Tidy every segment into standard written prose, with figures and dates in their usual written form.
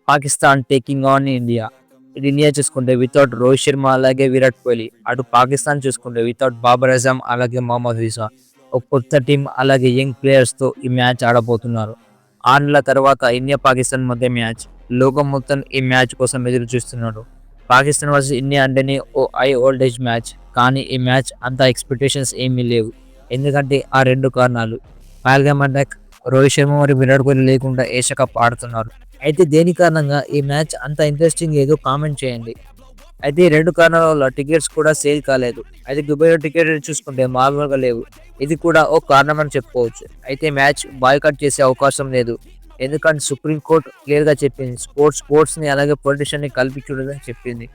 Pakistan taking on India. ఇది India చూసుకుంటే without Rohit Sharma అలాగే విరాట్ కోహ్లీ. అటు పాకిస్తాన్ చూసుకుంటే వితౌట్ బాబర్ అజమ్ అలాగే మొహమ్మద్ రిజా. ఒక కొత్త టీం అలాగే యంగ్ ప్లేయర్స్తో ఈ మ్యాచ్ ఆడబోతున్నారు. 6 నెలల తర్వాత ఇండియా పాకిస్తాన్ మధ్య మ్యాచ్. లోకం మొత్తం ఈ మ్యాచ్ కోసం ఎదురు చూస్తున్నాడు. పాకిస్తాన్ వర్సెస్ ఇండియా అంటేనే ఓ హై వోల్టేజ్ మ్యాచ్. కానీ ఈ మ్యాచ్ అంత ఎక్స్పెక్టేషన్స్ ఏమీ లేవు. ఎందుకంటే ఆ 2 కారణాలు. పహల్గామ్ అటాక్, రోహిత్ శర్మ మరియు విరాట్ కోహ్లీ లేకుండా ఏషియా కప్ ఆడుతున్నారు. అయితే దేని కారణంగా ఈ మ్యాచ్ అంత ఇంట్రెస్టింగ్ ఏదో కామెంట్ చేయండి. అయితే ఈ 2 కారణాల వల్ల టికెట్స్ కూడా సేల్ కాలేదు. అయితే దుబాయ్‌లో టికెట్ రేట్ చూసుకుంటే మామూలుగా లేవు. ఇది కూడా ఓ కారణం అని చెప్పుకోవచ్చు. అయితే మ్యాచ్ బాయ్‌కాట్ చేసే అవకాశం లేదు. ఎందుకంటే సుప్రీం కోర్ట్ క్లియర్‌గా చెప్పింది. స్పోర్ట్స్‌ని అలాగే పొలిటిషియన్‌ని కలిపి చూడదని చెప్పింది.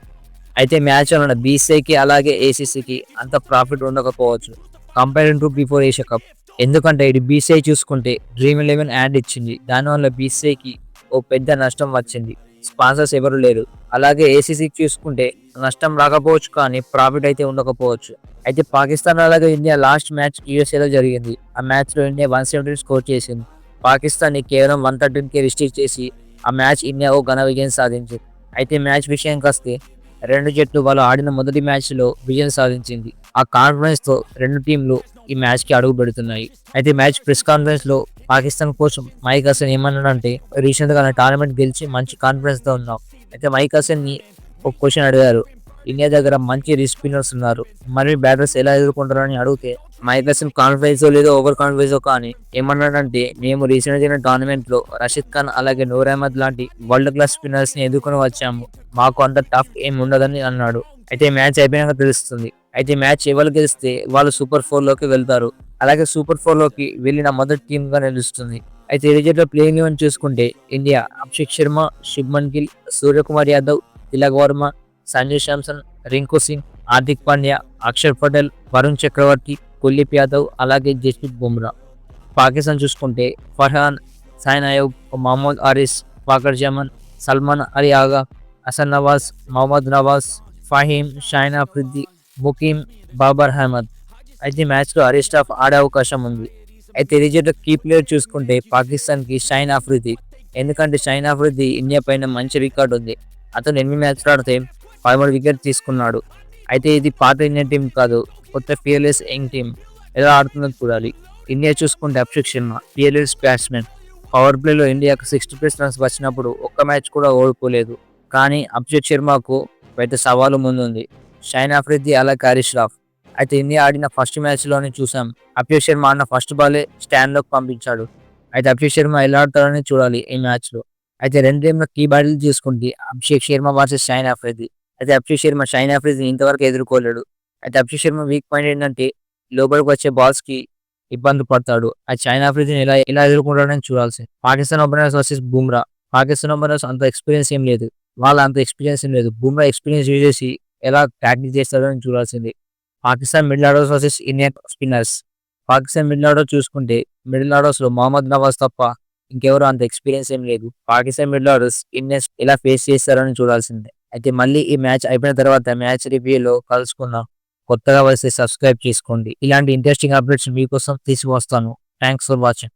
అయితే మ్యాచ్ వలన బీసీసీఐకి అలాగే ఏసీసీకి అంత ప్రాఫిట్ ఉండకపోవచ్చు comparing to before Asia cup. ఎందుకంటే ఇది బీసీసీఐ చూసుకుంటే డ్రీమ్ 11 యాడ్ ఇచ్చింది. దానివల్ల బీసీసీఐకి ఓ పెద్ద నష్టం వచ్చింది. స్పాన్సర్స్ ఎవరు లేరు. అలాగే ఏసీసీకి చూసుకుంటే నష్టం రాకపోవచ్చు కానీ ప్రాఫిట్ అయితే ఉండకపోవచ్చు. అయితే పాకిస్తాన్ అలాగే ఇండియా లాస్ట్ మ్యాచ్ యూఎస్ఏలో జరిగింది. ఆ మ్యాచ్లో ఇండియా 117 స్కోర్ చేసింది. పాకిస్తాన్ని కేవలం 113కే రిస్ట్రిక్ట్ చేసి ఆ మ్యాచ్ ఇండియా ఓ ఘన విజయం సాధించింది. అయితే మ్యాచ్ విషయానికి వస్తే 2 జట్లు వాళ్ళు ఆడిన మొదటి మ్యాచ్లో విజయం సాధించింది. ఆ కాన్ఫిడెన్స్‌తో 2 టీంలు ఈ మ్యాచ్‌కి అడుగు పెడుతున్నాయి. అయితే మ్యాచ్ ప్రెస్ కాన్ఫరెన్స్‌లో పాకిస్తాన్ కోచ్ మైక్ హసన్ ఏమన్నాడంటే, రీసెంట్‌గా టోర్నమెంట్ గెలిచి మంచి కాన్ఫిడెన్స్‌తో ఉన్నాం. అయితే మైక్ హసన్‌ని ఒక క్వశ్చన్ అడిగారు. ఇండియా దగ్గర మంచి రిస్ట్ స్పిన్నర్స్ ఉన్నారు. మరి బ్యాటర్స్ ఎలా ఎదుర్కొంటారని అడిగితే మైక్ హసన్ కాన్ఫిడెన్సో లేదో ఓవర్ కాన్ఫిడెన్సో కానీ ఏమన్నాడంటే, మేము రీసెంట్‌గా జరిగిన టోర్నమెంట్‌లో రషీద్ ఖాన్ అలాగే నూర్ అహ్మద్ లాంటి వరల్డ్ క్లాస్ స్పిన్నర్స్‌ని ఎదుర్కొని వచ్చాము. మాకు అంత టఫ్ ఏమి ఉండదని అన్నాడు. అయితే మ్యాచ్ అయిపోయాక తెలుస్తుంది. అయితే మ్యాచ్ ఎవరు గెలిస్తే వాళ్ళు సూపర్ 4లోకి వెళ్తారు. అలాగే సూపర్ 4లోకి వెళ్ళిన మొదటి టీమ్‌గా నిలుస్తుంది. అయితే రిజల్ట్‌లో ప్లేయింగ్ 11 చూసుకుంటే ఇండియా అభిషేక్ శర్మ, శుభ్మన్ గిల్, సూర్యకుమార్ యాదవ్, తిలక్ వర్మ, సంజు శాంసన్, రింకు సింగ్, హార్దిక్ పాండ్యా, అక్షర్ పటేల్, వరుణ్ చక్రవర్తి, కుల్దీప్ యాదవ్ అలాగే జస్ప్రీత్ బుమ్రా. పాకిస్తాన్ చూసుకుంటే ఫర్హాన్, సైన్ అయూబ్, మహమ్మద్ ఆరిస్, ఫాఖర్ జమాన్, సల్మాన్ అలీ ఆగా, హసన్ నవాజ్, మహమ్మద్ నవాజ్, ఫహీమ్, షాహిన్ అఫ్రిది, ముకీమ్, బాబర్ అహ్మద్. అయితే మ్యాచ్లో అరిస్టాఫ్ ఆడే అవకాశం ఉంది. అయితే రిజల్ట్ కీ ప్లేయర్ చూసుకుంటే పాకిస్తాన్‌కి షాహిన్ అఫ్రిది. ఎందుకంటే షాహిన్ అఫ్రిది ఇండియా పైన మంచి రికార్డ్ ఉంది. అతను 8 మ్యాచ్‌లు ఆడితే 13 వికెట్ తీసుకున్నాడు. అయితే ఇది పాత ఇండియన్ టీం కాదు. కొత్త ఫియర్‌లెస్ యంగ్ టీం. ఎలా ఆడుతుందో చూడాలి. ఇండియా చూసుకుంటే Abhishek Sharma fearless batsmen. Power ప్లేలో ఇండియాకు 60+ రన్స్ వచ్చినప్పుడు ఒక్క మ్యాచ్ కూడా ఓడిపోలేదు. కానీ అభిషేక్ శర్మకు పెద్ద సవాలు ముందుంది. షాహిన్ అఫ్రిది అలాగే హరీష్ రాఫ్. అయితే ఇండియా ఆడిన ఫస్ట్ మ్యాచ్‌లోనే చూసాం. అభిషేక్ శర్మ ఆడిన ఫస్ట్ బాలే స్టాండ్‌లోకి పంపించాడు. అయితే అభిషేక్ శర్మ ఎలా ఆడతాడని చూడాలి ఈ మ్యాచ్‌లో. అయితే 2 టీమ్‌ల కీ బ్యాటిల్ చూసుకుంటే అభిషేక్ శర్మ వర్సెస్ షాహిన్ అఫ్రిది. అయితే అభిషేక్ శర్మ షాహిన్ అఫ్రిదిని ఇంతవరకు ఎదుర్కోలేడు. అయితే అభిషేక్ శర్మ వీక్ పాయింట్ ఏంటంటే లోపలికి వచ్చే బాల్స్‌కి ఇబ్బంది పడతాడు. అయితే షాహిన్ అఫ్రిదిని ఎలా ఎలా ఎదుర్కొంటాడని చూడాల్సింది. Pakistan openers versus Bumrah. Pakistan openers అంత ఎక్స్‌పీరియన్స్ ఏం లేదు. వాళ్ళ అంత ఎక్స్‌పీరియన్స్ ఏం లేదు. బుమ్రా ఎక్స్‌పీరియన్స్ యూజ్ చేసి ఎలా ట్యాకిల్ చేస్తాడని చూడాల్సింది. Pakistan middle orders versus Indian spinners. Pakistan middle order చూసుకుంటే మిడిల్ ఆర్డర్స్‌లో మహమ్మద్ నవాజ్ తప్ప ఇంకెవరు అంత ఎక్స్‌పీరియన్స్ ఏం లేదు. పాకిస్తాన్ మిడిల్ ఆర్డర్స్ ఇండియన్స్ ఎలా ఫేస్ చేస్తారని చూడాల్సిందే. అయితే మళ్ళీ ఈ మ్యాచ్ అయిపోయిన తర్వాత మ్యాచ్ రివ్యూలో కలుసుకుందాం. కొత్తగా వస్తే సబ్స్క్రైబ్ చేసుకోండి. ఇలాంటి ఇంట్రెస్టింగ్ అప్డేట్స్ మీకోసం తీసుకువస్తాను. Thanks for watching.